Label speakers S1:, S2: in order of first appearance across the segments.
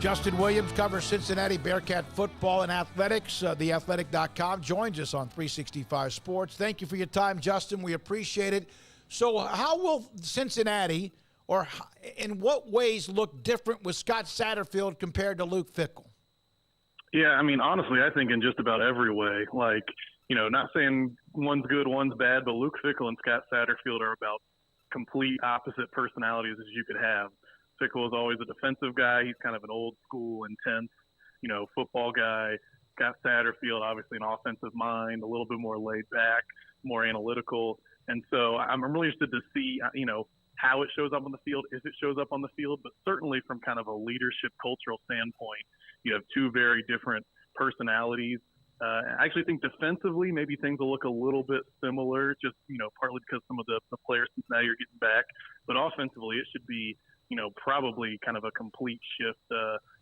S1: Justin Williams covers Cincinnati Bearcat football and athletics. TheAthletic.com joins us on 365 Sports. Thank you for your time, Justin. We appreciate it. So how will Cincinnati, or in what ways, look different with Scott Satterfield compared to Luke Fickell?
S2: Yeah, I mean, honestly, I think in just about every way. Like, not saying one's good, one's bad, but Luke Fickell and Scott Satterfield are about complete opposite personalities as you could have. Fickell is always a defensive guy. He's kind of an old school, intense, football guy. Scott Satterfield, obviously an offensive mind, a little bit more laid back, more analytical. And so I'm really interested to see, how it shows up on the field, if it shows up on the field, but certainly from kind of a leadership cultural standpoint, you have two very different personalities. I actually think defensively, maybe things will look a little bit similar, just, partly because some of the players now you're getting back. But offensively, it should be, probably kind of a complete shift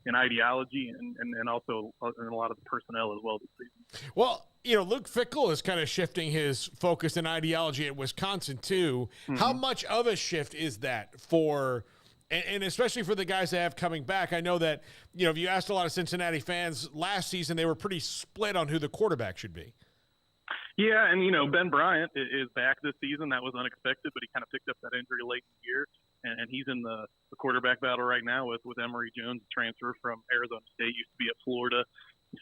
S2: in ideology and also in a lot of the personnel as well this season.
S3: Well, Luke Fickell is kind of shifting his focus and ideology at Wisconsin too. Mm-hmm. How much of a shift is that for – and especially for the guys that have coming back? I know that, if you asked a lot of Cincinnati fans last season, they were pretty split on who the quarterback should be.
S2: Yeah, and, Ben Bryant is back this season. That was unexpected, but he kind of picked up that injury late in the year. And he's in the quarterback battle right now with Emory Jones, transfer from Arizona State, used to be at Florida.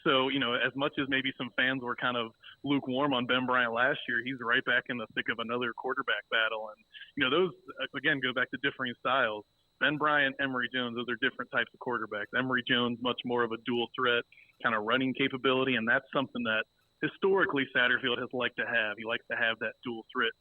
S2: So, as much as maybe some fans were kind of lukewarm on Ben Bryant last year, he's right back in the thick of another quarterback battle. And, those, again, go back to differing styles. Ben Bryant, Emory Jones, those are different types of quarterbacks. Emory Jones, much more of a dual threat kind of running capability, and that's something that historically Satterfield has liked to have. He likes to have that dual threat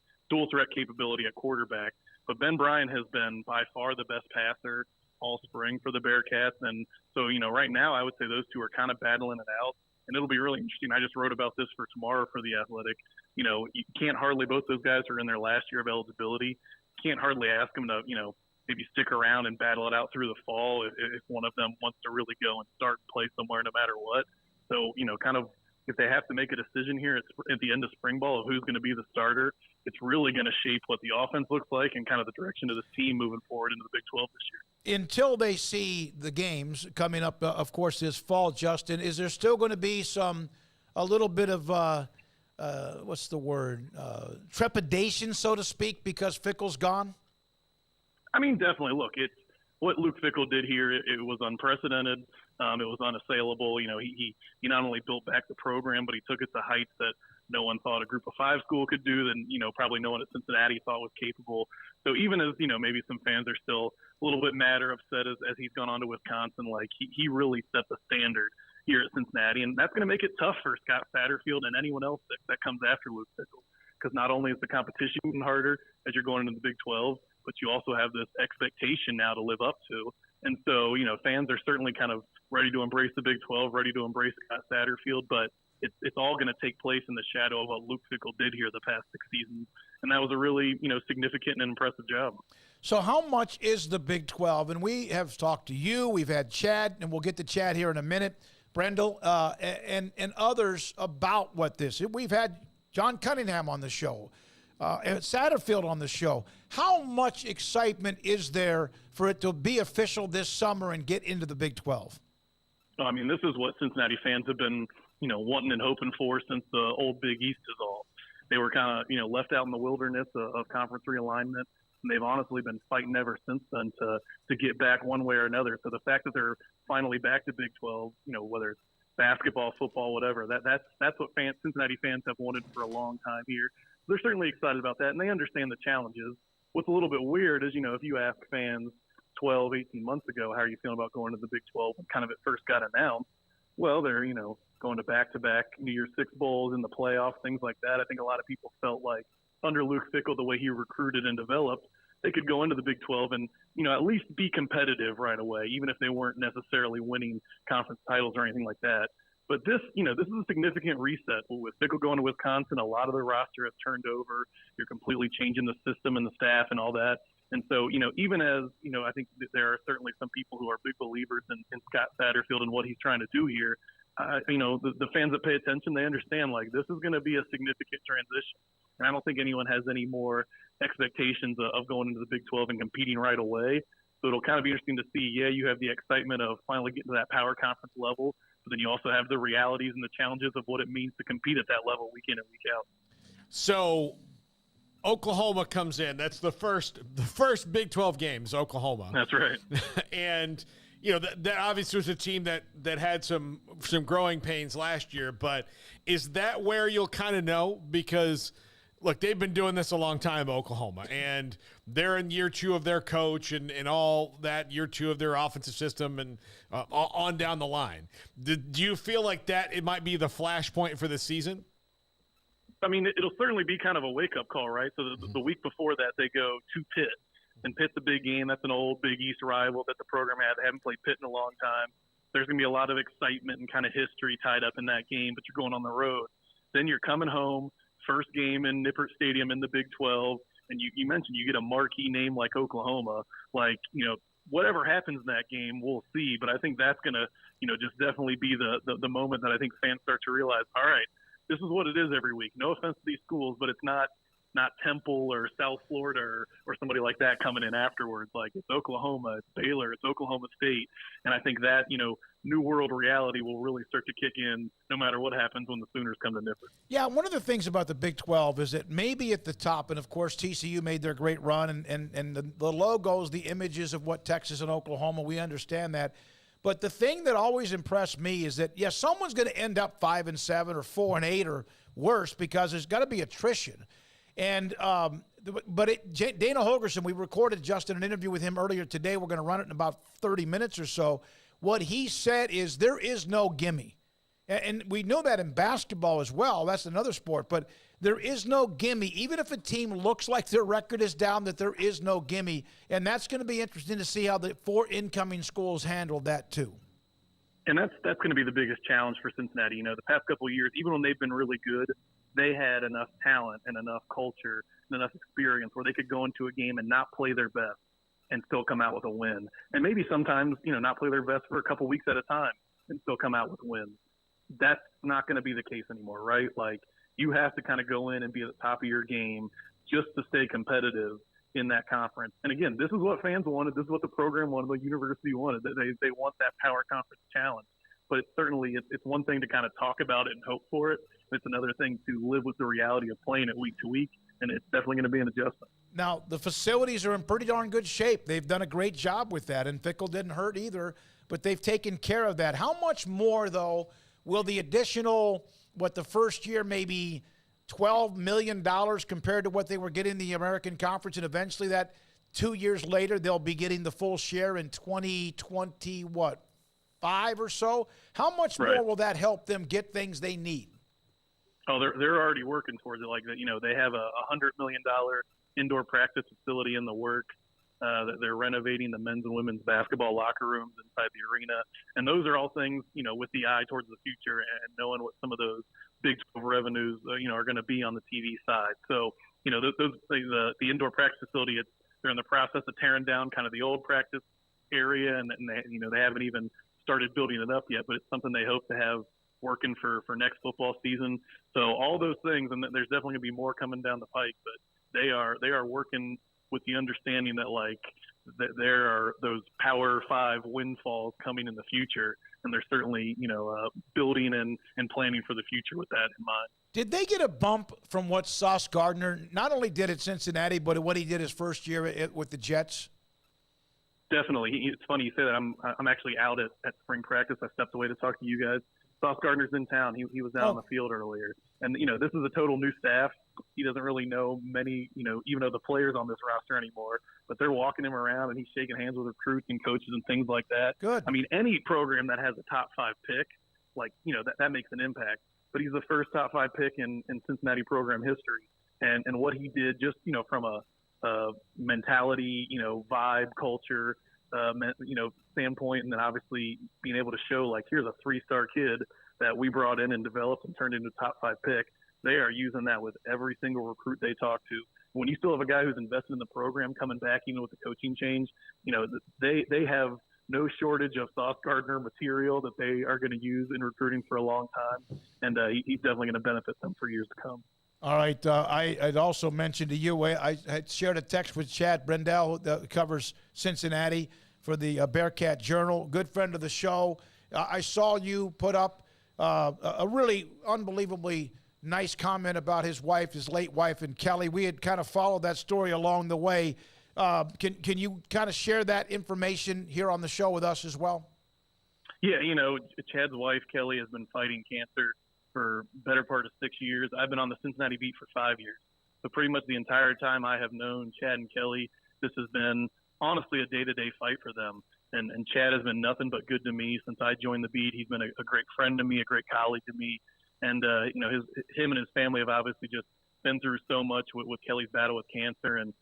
S2: capability at quarterback. But Ben Bryant has been by far the best passer all spring for the Bearcats. And so, right now I would say those two are kind of battling it out. And it'll be really interesting. I just wrote about this for tomorrow for The Athletic. You can't hardly – both those guys are in their last year of eligibility. Can't hardly ask them to, maybe stick around and battle it out through the fall if one of them wants to really go and start and play somewhere no matter what. So, kind of if they have to make a decision here at the end of spring ball of who's going to be the starter, it's really going to shape what the offense looks like and kind of the direction of this team moving forward into the Big 12 this year.
S1: Until they see the games coming up, of course, this fall, Justin, is there still going to be a little bit of trepidation, so to speak, because Fickell's gone?
S2: I mean, definitely. Look, it's what Luke Fickell did here. It was unprecedented. It was unassailable. He not only built back the program, but he took it to heights that no one thought a Group of Five school could do, and probably no one at Cincinnati thought was capable. So even as maybe some fans are still a little bit mad or upset as he's gone on to Wisconsin, like he really set the standard here at Cincinnati, and that's going to make it tough for Scott Satterfield and anyone else that comes after Luke Fickell, because not only is the competition harder as you're going into the Big 12, but you also have this expectation now to live up to. And so, fans are certainly kind of ready to embrace the Big 12, ready to embrace Scott Satterfield, but it's all going to take place in the shadow of what Luke Fickell did here the past 6 seasons. And that was a really, significant and impressive job.
S1: So how much is the Big 12? And we have talked to you, we've had Chad, and we'll get to Chad here in a minute, Brendel, and others about what this is. We've had John Cunningham on the show, and Satterfield on the show. How much excitement is there for it to be official this summer and get into the Big 12?
S2: I mean, this is what Cincinnati fans have been, wanting and hoping for since the old Big East dissolved. They were kind of, left out in the wilderness of conference realignment, and they've honestly been fighting ever since then to get back one way or another. So the fact that they're finally back to Big 12, whether it's basketball, football, whatever, that's what Cincinnati fans have wanted for a long time here. They're certainly excited about that, and they understand the challenges. What's a little bit weird is, if you ask fans 12, 18 months ago, how are you feeling about going to the Big 12 when kind of it first got announced? Well, they're, going to back-to-back New Year's Six Bowls in the playoffs, things like that. I think a lot of people felt like under Luke Fickell, the way he recruited and developed, they could go into the Big 12 and, at least be competitive right away, even if they weren't necessarily winning conference titles or anything like that. But this is a significant reset. With Fickell going to Wisconsin, a lot of the roster has turned over. You're completely changing the system and the staff and all that. And so, even as, I think there are certainly some people who are big believers in Scott Satterfield and what he's trying to do here. The fans that pay attention, they understand, like, this is going to be a significant transition. And I don't think anyone has any more expectations of going into the Big 12 and competing right away. So it'll kind of be interesting to see. Yeah, you have the excitement of finally getting to that power conference level, but then you also have the realities and the challenges of what it means to compete at that level week in and week out.
S3: So Oklahoma comes in. That's the first Big 12 game is Oklahoma.
S2: That's right.
S3: And that obviously was a team that had some growing pains last year, but is that where you'll kind of know? Because look, they've been doing this a long time, Oklahoma, and they're in year 2 of their coach and all that, year 2 of their offensive system and on down the line. Do you feel like that it might be the flashpoint for the season?
S2: I mean, it'll certainly be kind of a wake-up call, right? So the week before that, they go to Pitt. And Pitt's a big game. That's an old Big East rival that the program had. They haven't played Pitt in a long time. There's going to be a lot of excitement and kind of history tied up in that game, but you're going on the road. Then you're coming home, first game in Nippert Stadium in the Big 12, and you mentioned you get a marquee name like Oklahoma. Like, whatever happens in that game, we'll see. But I think that's going to, just definitely be the moment that I think fans start to realize, all right, this is what it is every week. No offense to these schools, but it's not Temple or South Florida or somebody like that coming in afterwards. Like, it's Oklahoma, it's Baylor, it's Oklahoma State. And I think that, new world reality will really start to kick in no matter what happens when the Sooners come to Nippert.
S1: Yeah, one of the things about the Big 12 is that maybe at the top, and of course TCU made their great run, and the logos, the images of what Texas and Oklahoma, we understand that. But the thing that always impressed me is that, yes, someone's going to end up 5-7 or 4-8 or worse because there's got to be attrition. And Dana Holgerson, we recorded Justin an interview with him earlier today. We're going to run it in about 30 minutes or so. What he said is there is no gimme. And we know that in basketball as well. That's another sport. But there is no gimme. Even if a team looks like their record is down, that there is no gimme. And that's going to be interesting to see how the 4 incoming schools handle that too.
S2: And that's going to be the biggest challenge for Cincinnati. The past couple of years, even when they've been really good, they had enough talent and enough culture and enough experience where they could go into a game and not play their best and still come out with a win. And maybe sometimes, not play their best for a couple weeks at a time and still come out with wins. That's not going to be the case anymore, right? Like, you have to kind of go in and be at the top of your game just to stay competitive in that conference. And again, this is what fans wanted. This is what the program wanted, the university wanted. They want that power conference challenge. But it's one thing to kind of talk about it and hope for it. It's another thing to live with the reality of playing it week to week, and it's definitely going to be an adjustment.
S1: Now, the facilities are in pretty darn good shape. They've done a great job with that, and Fickell didn't hurt either, but they've taken care of that. How much more, though, will the additional, the first year maybe $12 million compared to what they were getting in the American Conference, and eventually that 2 years later they'll be getting the full share in 2020, 5 or so? How much more will that help them get things they need?
S2: Oh, they're already working towards it. Like, they have a $100 million indoor practice facility in the work. They're renovating the men's and women's basketball locker rooms inside the arena. And those are all things, with the eye towards the future and knowing what some of those Big 12 revenues, are going to be on the TV side. So, the indoor practice facility, they're in the process of tearing down kind of the old practice area, and they haven't even started building it up yet, but it's something they hope to have working for next football season. So all those things, and there's definitely going to be more coming down the pike, but they are working with the understanding that that there are those Power 5 windfalls coming in the future, and they're certainly building and planning for the future with that in mind.
S1: Did they get a bump from what Sauce Gardner not only did at Cincinnati, but what he did his first year with the Jets?
S2: Definitely. It's funny you say that. I'm actually out at spring practice. I stepped away to talk to you guys. Sauce Gardner's in town. He was down on the field earlier. And, this is a total new staff. He doesn't really know many, even though the players on this roster anymore, but they're walking him around and he's shaking hands with recruits and coaches and things like that.
S1: Good.
S2: I mean, any program that has a top 5 pick, that makes an impact. But he's the first top 5 pick in Cincinnati program history. And what he did just, from a mentality, vibe, culture, standpoint, and then obviously being able to show here's a 3-star kid that we brought in and developed and turned into a top 5 pick. They are using that with every single recruit they talk to. When you still have a guy who's invested in the program coming back, even with the coaching change, they have no shortage of Sauce Gardner material that they are going to use in recruiting for a long time, and he's definitely going to benefit them for years to come.
S1: All right. I'd also mentioned to you, I had shared a text with Chad Brendel, that covers Cincinnati. for the Bearcat Journal, good friend of the show. I saw you put up a really unbelievably nice comment about his wife, his late wife, and Kelly. We had kind of followed that story along the way. Can you kind of share that information here on the show with us as well?
S2: Yeah, Chad's wife, Kelly, has been fighting cancer for better part of 6 years. I've been on the Cincinnati beat for 5 years. So pretty much the entire time I have known Chad and Kelly, this has been honestly a day-to-day fight for them. And Chad has been nothing but good to me since I joined the beat. He's been a great friend to me, a great colleague to me. And, him and his family have obviously just been through so much with Kelly's battle with cancer. And,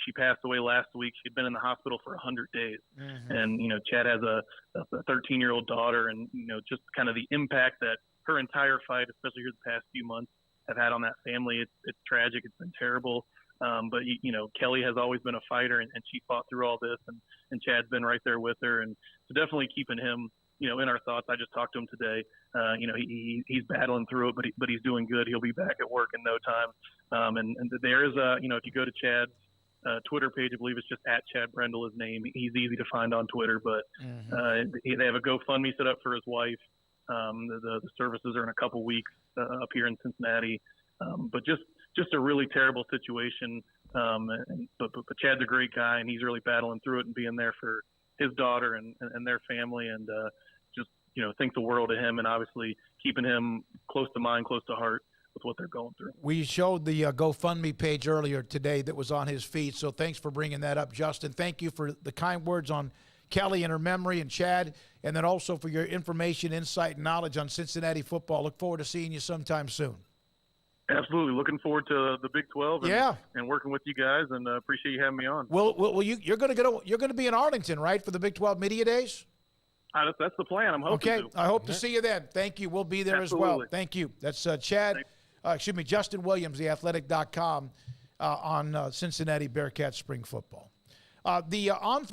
S2: she passed away last week. She'd been in the hospital for 100 days. Mm-hmm. And, Chad has a 13-year-old daughter. And, just kind of the impact that her entire fight, especially here the past few months, have had on that family. It's tragic. It's been terrible. But Kelly has always been a fighter, and she fought through all this, and Chad's been right there with her. And so definitely keeping him, in our thoughts. I just talked to him today. He's battling through it, but he's doing good. He'll be back at work in no time. And there is if you go to Chad's Twitter page, I believe it's just at Chad Brendel, his name. He's easy to find on Twitter, but they have a GoFundMe set up for his wife. The services are in a couple weeks up here in Cincinnati. But just a really terrible situation. But Chad's a great guy, and he's really battling through it and being there for his daughter and their family, and just think the world of him, and obviously keeping him close to mind, close to heart with what they're going through.
S1: We showed the GoFundMe page earlier today that was on his feed, so thanks for bringing that up, Justin. Thank you for the kind words on Kelly and her memory, and Chad, and then also for your information, insight, and knowledge on Cincinnati football. Look forward to seeing you sometime soon.
S2: Absolutely. Looking forward to the Big 12 and working with you guys, and appreciate you having me on.
S1: Well, you're going to be in Arlington, right, for the Big 12 Media Days?
S2: That's the plan. I'm hoping to.
S1: Okay. I hope to see you then. Thank you. We'll be there
S2: Absolutely.
S1: as well. Thank you. That's Justin Williams, theathletic.com, on Cincinnati Bearcat spring football. The On3